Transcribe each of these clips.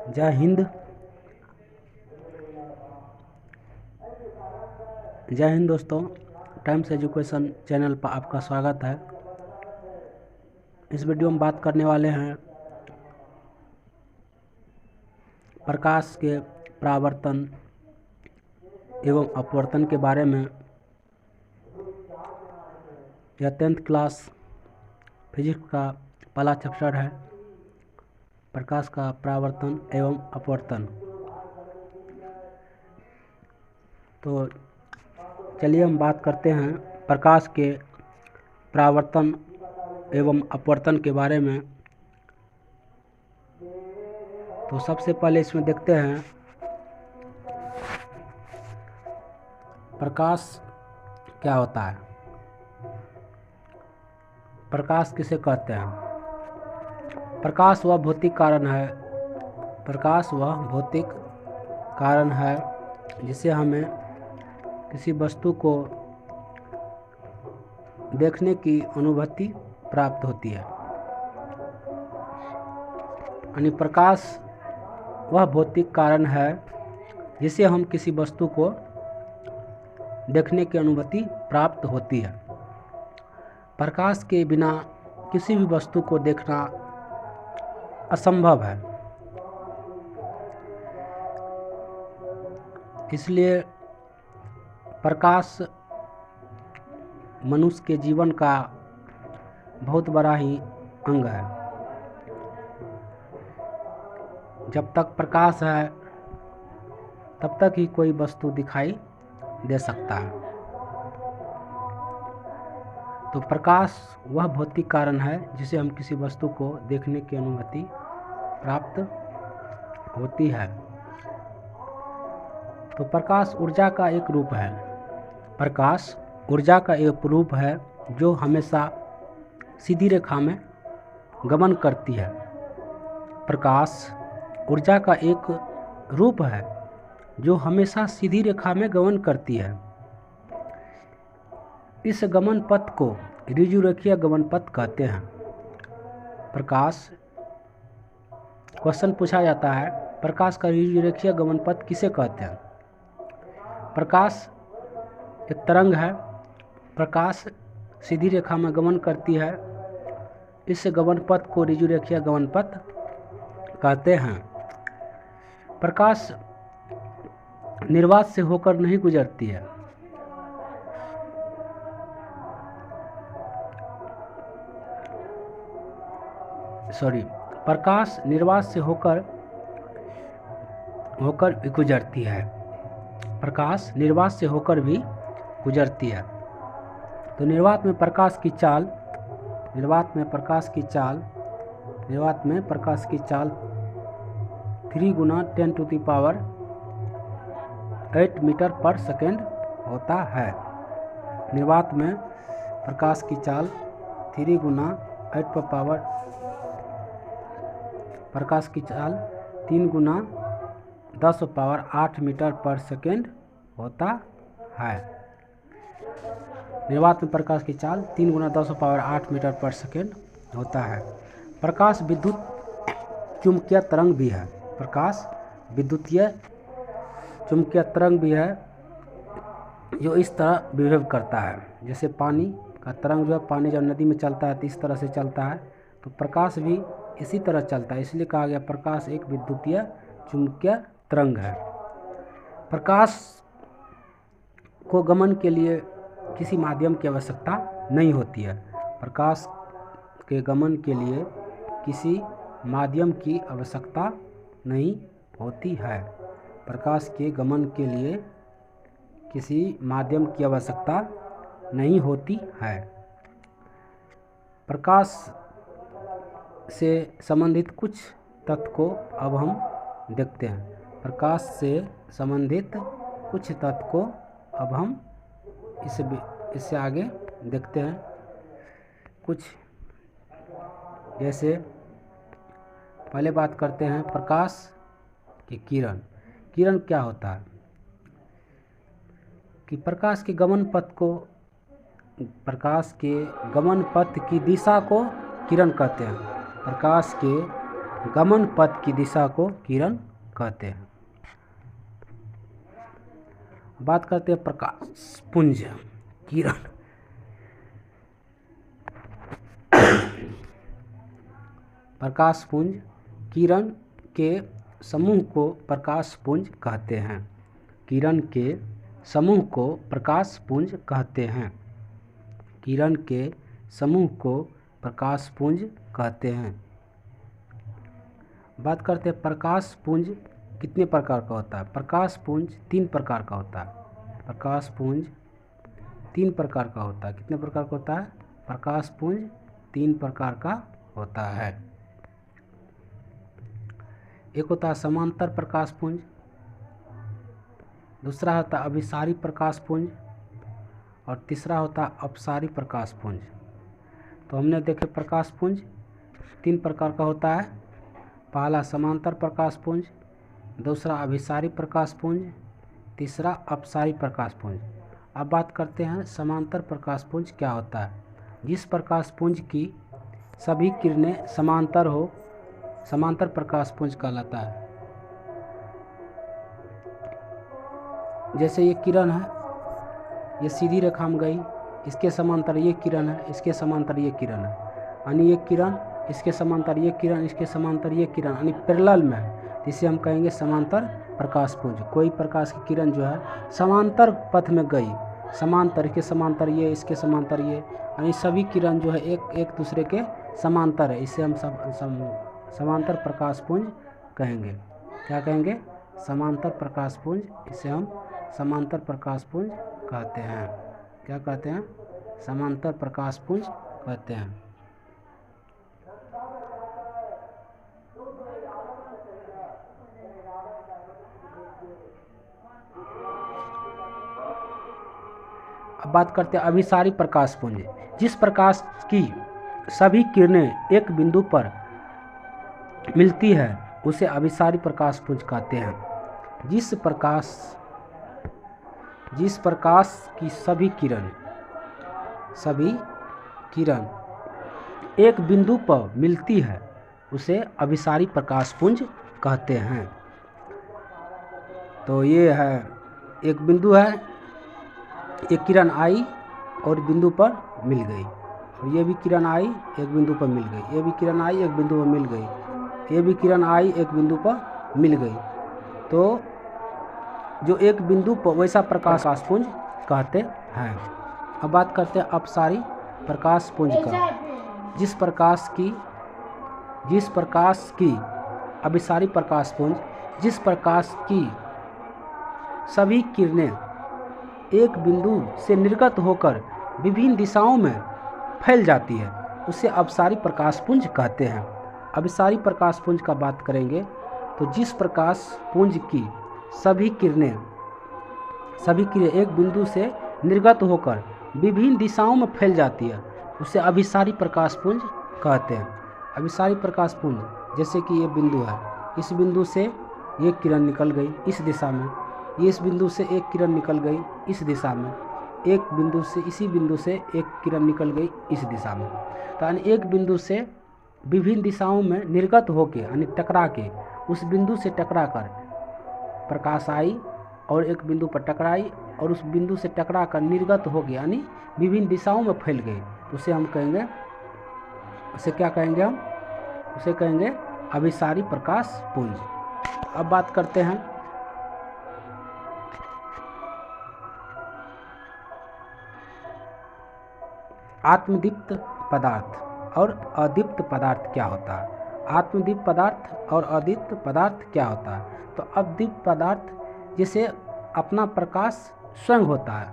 जय हिंद। जय हिंद दोस्तों, टाइम्स एजुकेशन चैनल पर आपका स्वागत है। इस वीडियो में बात करने वाले हैं प्रकाश के परावर्तन एवं अपवर्तन के बारे में। यह 10th क्लास फिजिक्स का पहला चैप्टर है, प्रकाश का परावर्तन एवं अपवर्तन। तो चलिए हम बात करते हैं प्रकाश के परावर्तन एवं अपवर्तन के बारे में। तो सबसे पहले इसमें देखते हैं प्रकाश क्या होता है। प्रकाश किसे कहते हैं? प्रकाश वह भौतिक कारण है। प्रकाश वह भौतिक कारण है जिसे हमें किसी वस्तु को देखने की अनुभूति प्राप्त होती है। यानी प्रकाश वह भौतिक कारण है जिसे हम किसी वस्तु को देखने की अनुभूति प्राप्त होती है। प्रकाश के बिना किसी भी वस्तु को देखना असंभव है। इसलिए प्रकाश मनुष्य के जीवन का बहुत बड़ा ही अंग है। जब तक प्रकाश है तब तक ही कोई वस्तु दिखाई दे सकता है। तो प्रकाश वह भौतिक कारण है जिसे हम किसी वस्तु को देखने की अनुभूति प्राप्त होती है। तो प्रकाश ऊर्जा का एक रूप है। प्रकाश ऊर्जा का एक रूप है जो हमेशा सीधी रेखा में गमन करती है। प्रकाश ऊर्जा का एक रूप है जो हमेशा सीधी रेखा में गमन करती है। इस गमन पथ को ऋजुरेखीय गमन पथ कहते हैं। प्रकाश क्वेश्चन पूछा जाता है, प्रकाश का ऋजुरेखीय गमन पथ किसे कहते हैं? प्रकाश एक तरंग है। प्रकाश सीधी रेखा में गमन करती है। इस गमन पथ को ऋजुरेखीय गमन पथ कहते हैं। प्रकाश निर्वात से होकर नहीं गुजरती है। प्रकाश निर्वात से होकर भी गुजरती है। प्रकाश निर्वात से होकर भी गुजरती है। तो निर्वात में प्रकाश की चाल 3 गुना 10⁸ मीटर पर सेकेंड होता है। निर्वात में प्रकाश की चाल 3 गुना 10⁸ मीटर पर सेकेंड होता है। निर्वात में प्रकाश की चाल 3 गुना 10⁸ मीटर पर सेकेंड होता है। प्रकाश विद्युत चुंबकीय तरंग भी है। प्रकाश विद्युतीय चुंबकीय तरंग भी है जो इस तरह बिहेव करता है। जैसे पानी का तरंग जो है, पानी जब नदी में चलता है तो इस तरह से चलता है। तो प्रकाश भी इसी तरह चलता है। इसलिए कहा गया प्रकाश एक विद्युतीय चुंबकीय तरंग है। प्रकाश को गमन के लिए किसी माध्यम की आवश्यकता नहीं होती है। प्रकाश के गमन के लिए किसी माध्यम की आवश्यकता नहीं होती है। प्रकाश के गमन के लिए किसी माध्यम की आवश्यकता नहीं होती है। प्रकाश से संबंधित कुछ तत्व को अब हम देखते हैं। प्रकाश से संबंधित कुछ तत्व को अब हम इससे आगे देखते हैं। कुछ जैसे पहले बात करते हैं प्रकाश की किरण। किरण क्या होता है? कि प्रकाश के गमन पथ की दिशा को किरण कहते हैं। प्रकाश के गमन पथ की दिशा को किरण कहते हैं। बात करते हैं प्रकाश पुंज, किरण। प्रकाश पुंज, किरण के समूह को प्रकाश पुंज कहते हैं। किरण के समूह को प्रकाश पुंज कहते हैं। किरण के समूह को प्रकाश पुंज कहते हैं। बात करते हैं प्रकाश पुंज कितने प्रकार का होता है। प्रकाश पुंज 3 प्रकार का होता है। प्रकाश पुंज 3 प्रकार का होता है। कितने प्रकार का होता है? प्रकाश पुंज 3 प्रकार का होता है। एक होता है समांतर प्रकाश पुंज, दूसरा होता है अभिसारी प्रकाश पुंज और तीसरा होता है अपसारी प्रकाश पुंज। तो हमने देखे प्रकाश पुंज 3 प्रकार का होता है। पहला समांतर प्रकाश पुंज, दूसरा अभिसारी प्रकाश पुंज, तीसरा अपसारी प्रकाश पुंज। अब बात करते हैं समांतर प्रकाश पुंज क्या होता है। जिस प्रकाश पुंज की सभी किरणें समांतर हो, समांतर प्रकाश पुंज कहलाता है। जैसे ये किरण है, ये सीधी रेखा में गई, इसके समांतर ये किरण है, इसके समांतर ये किरण है, यानी ये किरण इसके समांतर ये किरण, इसके समांतर ये किरण, यानी पैरेलल में है, जिसे हम कहेंगे समांतर प्रकाश पुंज। कोई प्रकाश की किरण जो है समांतर पथ में गई, समांतर के समांतर ये, इसके समांतर ये, यानी सभी किरण जो है एक दूसरे के समांतर है, इसे हम समांतर प्रकाश पुंज कहेंगे। क्या कहेंगे? समांतर प्रकाश पुंज। इसे हम समांतर प्रकाश पुंज कहते हैं। क्या कहते हैं? समांतर प्रकाश पुंज कहते हैं। अब बात करते हैं अभिसारी प्रकाश पुंज। जिस प्रकाश की सभी किरणें एक बिंदु पर मिलती है उसे अभिसारी प्रकाश पुंज कहते हैं। जिस प्रकाश की सभी किरण एक बिंदु पर मिलती है उसे अभिसारी प्रकाश पुंज कहते हैं। तो ये है, एक बिंदु है, एक किरण आई और बिंदु पर मिल गई, और ये भी किरण आई एक बिंदु पर मिल गई, ये भी किरण आई एक बिंदु पर मिल गई, ये भी किरण आई एक बिंदु पर मिल गई। तो जो एक बिंदु पर वैसा प्रकाश पुंज कहते हैं। अब बात करते हैं अपसारी प्रकाश पुंज का। जिस प्रकाश की अभिसारी प्रकाश पुंज, जिस प्रकाश की सभी किरणें एक बिंदु से निर्गत होकर विभिन्न दिशाओं में फैल जाती है उसे अपसारी प्रकाश पुंज कहते हैं। अभिसारी प्रकाश पुंज का बात करेंगे तो जिस प्रकाश पुंज की सभी किरणें एक बिंदु से निर्गत होकर विभिन्न दिशाओं में फैल जाती है उसे अभिसारी प्रकाश पुंज कहते हैं। अभिसारी प्रकाश पुंज, जैसे कि ये बिंदु है, इस बिंदु से एक किरण निकल गई इस दिशा में, ये इस बिंदु से एक किरण निकल गई इस दिशा में, एक बिंदु से इसी बिंदु से एक किरण निकल गई इस दिशा में। तो यानी एक बिंदु से विभिन्न दिशाओं में निर्गत होके यानी टकरा के उस बिंदु से टकरा कर प्रकाश आई और एक बिंदु पर टकराई और उस बिंदु से टकरा कर निर्गत हो गया यानी विभिन्न दिशाओं में फैल गई, उसे हम कहेंगे, उसे क्या कहेंगे हम? उसे कहेंगे अभिसारी प्रकाश पुंज। अब बात करते हैं आत्मदीप्त पदार्थ और अदीप्त पदार्थ क्या होता है। आत्मदीप्त पदार्थ और अदीप्त पदार्थ क्या होता है। तो अदीप्त पदार्थ जैसे अपना प्रकाश स्वयं होता है,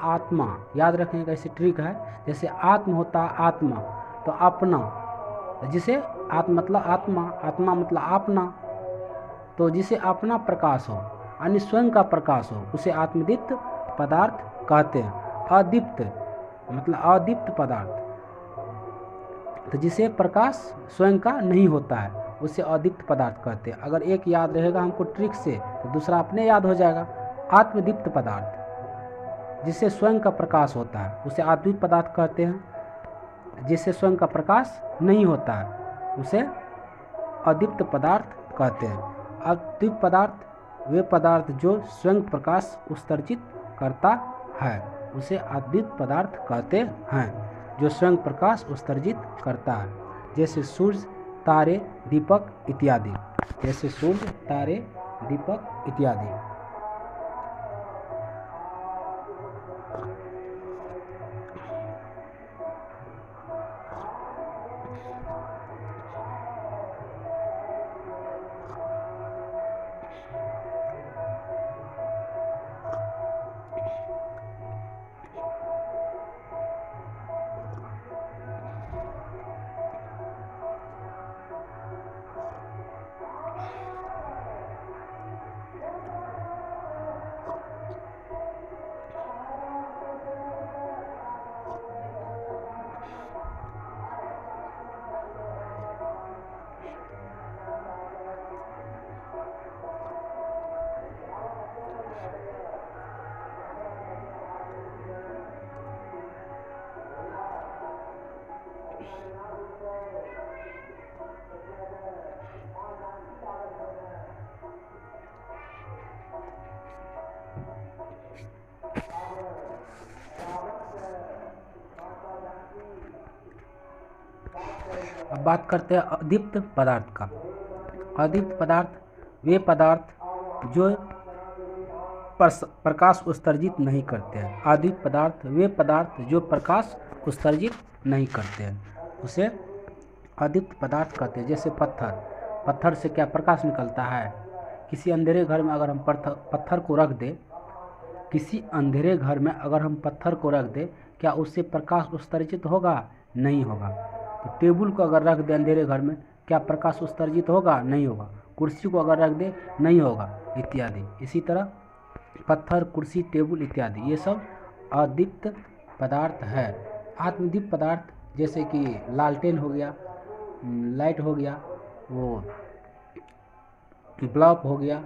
आत्मा याद रखने का ऐसे ट्रिक है। जैसे आत्म होता है आत्मा, तो अपना, जिसे आत्मा मतलब आत्मा मतलब अपना, तो जिसे अपना प्रकाश हो यानी स्वयं का प्रकाश हो उसे आत्मदीप्त पदार्थ कहते हैं। अदीप्त मतलब अदीप्त पदार्थ, तो जिसे प्रकाश स्वयं का नहीं होता है उसे अदीप्त पदार्थ कहते हैं। अगर एक याद रहेगा हमको ट्रिक से तो दूसरा अपने याद हो जाएगा। आत्मदीप्त पदार्थ जिसे स्वयं का प्रकाश होता है उसे अदीप्त पदार्थ कहते हैं। जिससे स्वयं का प्रकाश नहीं होता है, उसे अदीप्त पदार्थ कहते हैं। अदीप्त पदार्थ वे पदार्थ जो स्वयं प्रकाश उत्सर्जित करता है, उसे अदीप्त पदार्थ कहते हैं, जो स्वयं प्रकाश उत्सर्जित करता है, जैसे सूर्य, तारे, दीपक इत्यादि। जैसे सूर्य, तारे, दीपक इत्यादि। अब बात करते हैं अदीप्त पदार्थ का। अदीप्त पदार्थ वे पदार्थ जो प्रकाश उत्सर्जित नहीं करते हैं। अदीप्त पदार्थ वे पदार्थ जो प्रकाश उत्सर्जित नहीं करते हैं, उसे अदीप्त पदार्थ कहते हैं। जैसे पत्थर से क्या प्रकाश निकलता है? किसी अंधेरे घर में अगर हम पत्थर को रख दें, किसी अंधेरे घर में अगर हम पत्थर को रख दें, क्या उससे प्रकाश उत्सर्जित होगा? नहीं होगा। तो टेबल को अगर रख दें अंधेरे घर में, क्या प्रकाश उत्सर्जित होगा? नहीं होगा। कुर्सी को अगर रख दें, नहीं होगा, इत्यादि। इसी तरह पत्थर, कुर्सी, टेबल इत्यादि ये सब अदीप्त पदार्थ है। आत्मदीप्त पदार्थ जैसे कि लालटेन हो गया, लाइट हो गया, वो बल्ब हो गया,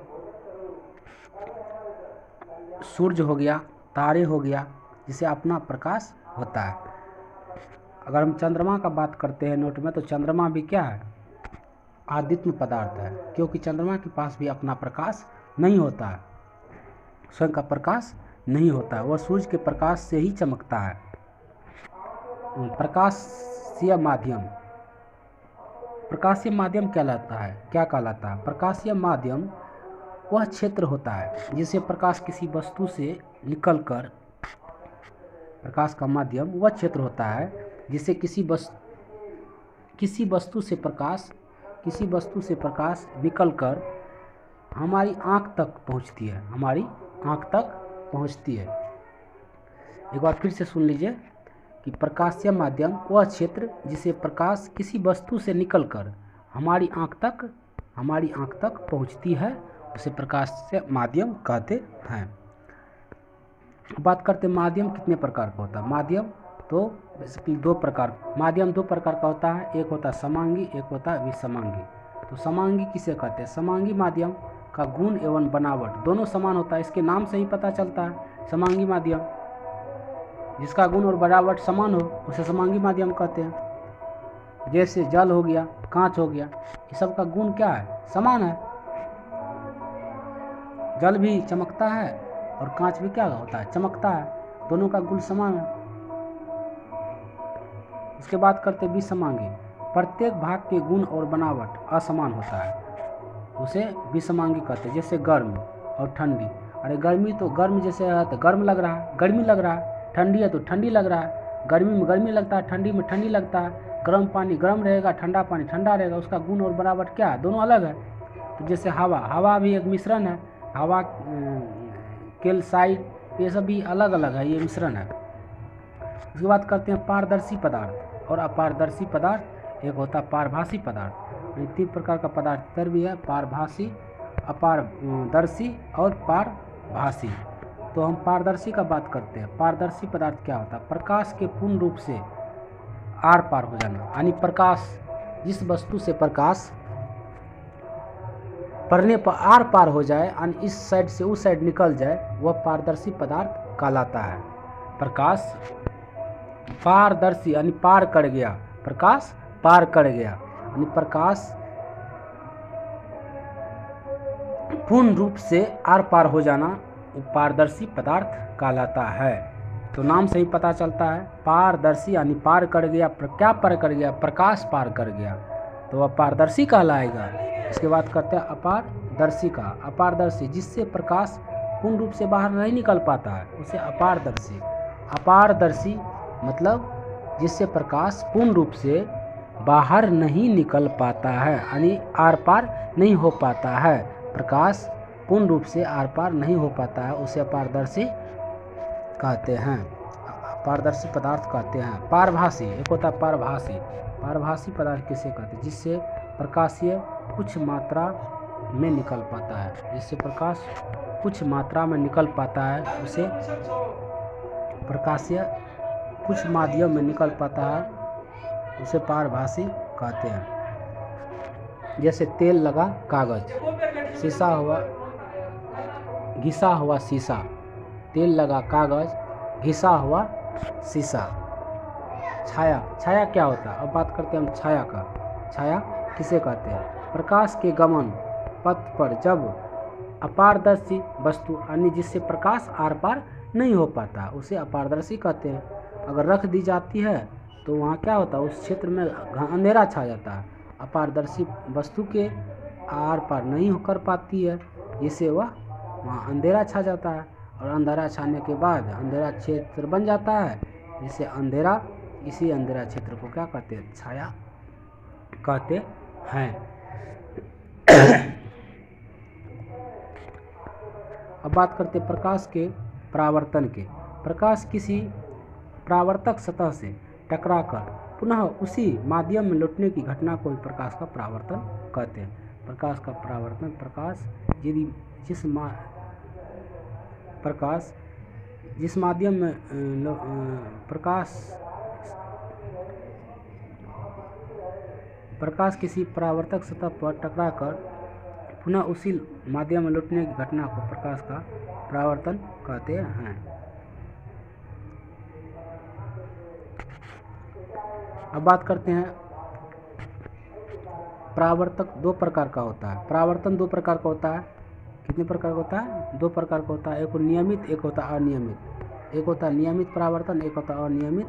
सूर्य हो गया, तारे हो गया, जिसे अपना प्रकाश होता है। अगर हम चंद्रमा का बात करते हैं नोट में, तो चंद्रमा भी क्या है? आदित्य पदार्थ है, क्योंकि चंद्रमा के पास भी अपना प्रकाश नहीं होता है, स्वयं का प्रकाश नहीं होता है, वह सूर्य के प्रकाश से ही चमकता है। प्रकाशीय माध्यम, प्रकाशीय माध्यम कहलाता है, क्या कहलाता है? प्रकाशीय माध्यम वह क्षेत्र होता है जिसे प्रकाश किसी वस्तु से निकलकर, प्रकाश का माध्यम वह क्षेत्र होता है जिसे किसी वस्तु से प्रकाश निकलकर हमारी आँख तक पहुँचती है, हमारी आँख तक पहुँचती है। एक बार फिर से सुन लीजिए कि प्रकाशीय माध्यम वह क्षेत्र जिसे प्रकाश किसी वस्तु से निकलकर हमारी आँख तक पहुँचती है, उसे प्रकाशीय माध्यम कहते हैं। बात करते हैं माध्यम कितने प्रकार का होता है। माध्यम तो बेसिकली दो प्रकार का होता है। एक होता है समांगी, एक होता है विसमांगी। तो समांगी किसे कहते हैं? समांगी माध्यम का गुण एवं बनावट दोनों समान होता है, इसके नाम से ही पता चलता है। समांगी माध्यम जिसका गुण और बनावट समान हो, उसे समांगी माध्यम कहते हैं। जैसे जल हो गया, कांच हो गया, ये सब का गुण क्या है? समान है। जल भी चमकता है और कांच भी क्या होता है? चमकता है। दोनों का गुण समान है। उसके बाद करते विसमांगी। प्रत्येक भाग के गुण और बनावट असमान होता है, उसे विसमांगी कहते हैं। जैसे गर्म और ठंडी। अरे गर्मी तो गर्म जैसे है तो गर्म लग रहा है, गर्मी लग रहा है। ठंडी है तो ठंडी लग रहा है, गर्मी में गर्मी लगता है, ठंडी में ठंडी लगता है। गर्म पानी गर्म रहेगा, ठंडा पानी ठंडा रहेगा, उसका गुण और बनावट क्या है? दोनों अलग है। तो जैसे हवा भी एक मिश्रण है। हवा कैल्साइट, ये सब भी अलग अलग है, ये मिश्रण है। उसके बाद करते हैं पारदर्शी पदार्थ और अपारदर्शी पदार्थ। एक होता है पारभासी पदार्थ। ये तीन प्रकार का पदार्थ इधर भी है, पारभासी, अपारदर्शी और पारभासी। तो हम पारदर्शी का बात करते हैं। पारदर्शी पदार्थ क्या होता है? प्रकाश के पूर्ण रूप से आर पार हो जाना, यानी प्रकाश जिस वस्तु से प्रकाश पड़ने पर आर पार हो जाए, यानी इस साइड से उस साइड निकल जाए, वह पारदर्शी पदार्थ कहलाता है। प्रकाश पारदर्शी यानी पार कर गया, प्रकाश पार कर गया, यानी प्रकाश पूर्ण रूप से आर पार हो जाना पारदर्शी पदार्थ कहलाता है। तो नाम से ही पता चलता है पारदर्शी यानी पार कर गया। क्या पार कर गया? प्रकाश पार कर गया, तो वह पारदर्शी कहलाएगा। इसके बाद करते हैं अपारदर्शी का। अपारदर्शी जिससे प्रकाश पूर्ण रूप से बाहर नहीं निकल पाता है उसे अपारदर्शी। अपारदर्शी मतलब जिससे प्रकाश पूर्ण रूप से बाहर नहीं निकल पाता है, यानी आर पार नहीं हो पाता है। प्रकाश पूर्ण रूप से आर पार नहीं हो पाता है, उसे अपारदर्शी कहते हैं, पारदर्शी पदार्थ कहते हैं। पारभासी, एक होता है पारभासी। पारभासी पदार्थ किसे कहते हैं? जिससे प्रकाशीय कुछ मात्रा में निकल पाता है, जिससे प्रकाश कुछ मात्रा में निकल पाता है उसे प्रकाशीय कुछ माध्यम में निकल पाता है उसे पारभासी कहते हैं। जैसे तेल लगा कागज, शीशा हुआ घिसा हुआ शीशा, तेल लगा कागज, घिसा हुआ शीशा। छाया, छाया क्या होता है? अब बात करते हैं हम छाया का। छाया किसे कहते हैं? प्रकाश के गमन पथ पर जब अपारदर्शी वस्तु यानी जिससे प्रकाश आर पार नहीं हो पाता उसे अपारदर्शी कहते हैं। अगर रख दी जाती है तो वहाँ क्या होता है? उस क्षेत्र में अंधेरा छा जाता है। अपारदर्शी वस्तु के आर पार नहीं कर पाती है, जिससे वह वहाँ अंधेरा छा जाता है, और अंधेरा छाने के बाद अंधेरा क्षेत्र बन जाता है, जिससे अंधेरा, इसी अंधेरा क्षेत्र को क्या कहते हैं? छाया कहते हैं। अब बात करते हैं प्रकाश के परावर्तन के। प्रकाश किसी परावर्तक सतह से टकराकर पुनः उसी माध्यम में लौटने की घटना को प्रकाश का परावर्तन कहते हैं। प्रकाश का परावर्तन, प्रकाश यदि जिस माध्यम में प्रकाश किसी परावर्तक सतह पर टकराकर पुनः उसी माध्यम में लौटने की घटना को प्रकाश का परावर्तन कहते हैं। अब बात करते हैं परावर्तक दो प्रकार का होता है। परावर्तन दो प्रकार का होता है। कितने प्रकार का होता है? दो प्रकार का होता है। एक नियमित, एक होता है अनियमित। एक होता है नियमित परावर्तन, एक होता है अनियमित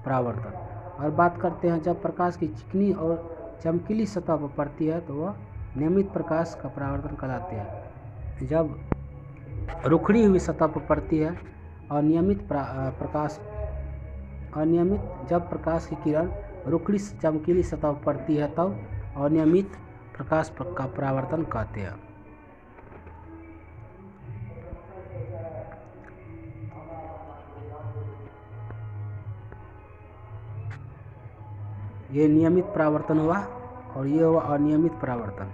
परावर्तन। और बात करते हैं जब प्रकाश की चिकनी और चमकीली सतह पर पड़ती है तो वह नियमित प्रकाश का परावर्तन कहलाते हैं। जब रुखड़ी हुई सतह पर पड़ती है जब प्रकाश की किरण रुखड़ी चमकीली सतह पर पड़ती है तब अनियमित प्रकाश का परावर्तन कहते हैं। ये नियमित परावर्तन हुआ और ये हुआ अनियमित परावर्तन।